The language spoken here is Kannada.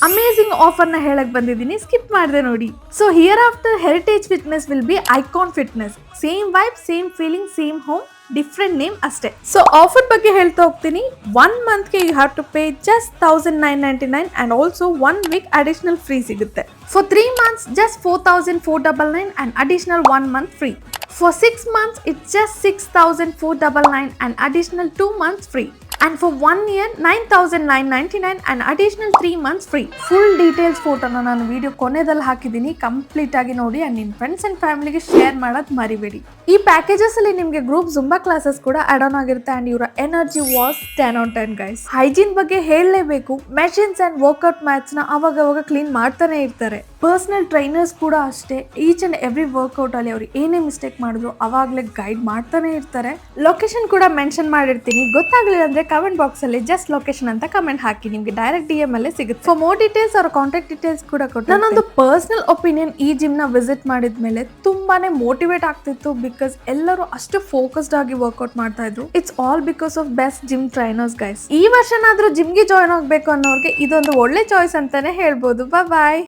ಅಮೇಜಿಂಗ್ ಆಫರ್ ನ ಹೇಳಕ್ ಬಂದಿದ್ದೀನಿ, ಸ್ಕಿಪ್ ಮಾಡಿದೆ ನೋಡಿ. So here after Heritage Fitness will be Icon Fitness. Same vibe, same feeling, same home, different name ಅಷ್ಟೇ. ಸೊ ಆಫರ್ ಬಗ್ಗೆ ಹೇಳ್ತಾ ಹೋಗ್ತೀನಿ. 1 ಮಂತ್ಗೆ you have to pay just 1999 and also 1 week additional free ಸಿಗುತ್ತೆ. For 3 months just 4499 and additional 1 month free. For 6 months, it's just 6499 and additional 2 months free. And for 1 year, 9999 and additional 3 months free. Full details ಫೋಟೋನ ನಾನು ವಿಡಿಯೋ ಕೊನೆಯಲ್ಲಿ ಹಾಕಿದ್ದೀನಿ, ಕಂಪ್ಲೀಟ್ ಆಗಿ ನೋಡಿ ಅಂಡ್ ನಿಮ್ಮ ಫ್ರೆಂಡ್ಸ್ ಅಂಡ್ ಫ್ಯಾಮಿಲಿಗೆ ಶೇರ್ ಮಾಡೋದು ಮರಿಬೇಡಿ. ಈ ಪ್ಯಾಕೇಜಸ್ ಅಲ್ಲಿ ನಿಮಗೆ ಗ್ರೂಪ್ ಜುಂಬಾ ಕ್ಲಾಸಸ್ ಕೂಡ ಆಡ್ ಆನ್ ಆಗಿರುತ್ತೆ ಅಂಡ್ ಇವರ energy was 10 on 10 guys. Hygiene ಬಗ್ಗೆ ಹೇಳಲೇಬೇಕು. ಮೆಷಿನ್ಸ್ ಅಂಡ್ ವರ್ಕೌಟ್ ಮ್ಯಾಟ್ಸ್ ನ ಅವಾಗ ಕ್ಲೀನ್ ಮಾಡ್ತಾನೆ ಇರ್ತಾರೆ. ಪರ್ಸನಲ್ ಟ್ರೈನರ್ಸ್ ಕೂಡ ಅಷ್ಟೇ, ಈಚ್ ಅಂಡ್ ಎವ್ರಿ ವರ್ಕೌಟ್ ಅಲ್ಲಿ ಅವ್ರು ಏನೇ ಮಿಸ್ಟೇಕ್ ಮಾಡಿದ್ರು ಅವಾಗಲೇ ಗೈಡ್ ಮಾಡ್ತಾನೆ ಇರ್ತಾರೆ. ಲೊಕೇಶನ್ ಕೂಡ ಮೆನ್ಷನ್ ಮಾಡಿರ್ತೀನಿ, ಗೊತ್ತಾಗ್ಲಿಲ್ಲ ಅಂದ್ರೆ ಕಮೆಂಟ್ ಬಾಕ್ಸ್ ಅಲ್ಲಿ ಜಸ್ಟ್ ಲೊಕೇಶನ್ ಅಂತ ಕಮೆಂಟ್ ಹಾಕಿ, ನಿಮ್ಗೆ ಡೈರೆಕ್ಟ್ DM ಅಲ್ಲೇ ಸಿಗುತ್ತೆ. ಫಾರ್ ಮೋರ್ ಡೀಟೇಲ್ಸ್ ಅವ್ರ ಕಾಂಟ್ಯಾಕ್ಟ್ ಡೀಟೇಲ್ಸ್ ಕೂಡ ಕೊಟ್ಟು. ನನ್ನೊಂದು ಪರ್ಸನಲ್ ಒಪಿನಿಯನ್, ಈ ಜಿಮ್ ನ ವಿಸಿಟ್ ಮಾಡಿದ್ಮೇಲೆ ತುಂಬಾನೇ ಮೋಟಿವೇಟ್ ಆಗ್ತಿತ್ತು, ಬಿಕಾಸ್ ಎಲ್ಲರೂ ಅಷ್ಟು ಫೋಕಸ್ಡ್ ಆಗಿ ವರ್ಕೌಟ್ ಮಾಡ್ತಾ ಇದ್ರು. It's all because of best gym trainers guys. ಈ ವರ್ಷನಾದ್ರೂ ಜಿಮ್ಗೆ ಜಾಯ್ನ್ ಆಗ್ಬೇಕು ಅನ್ನೋರ್ಗೆ ಇದೊಂದು ಒಳ್ಳೆ ಚಾಯ್ಸ್ ಅಂತಾನೆ ಹೇಳ್ಬೋದು. ಬಾಯ್.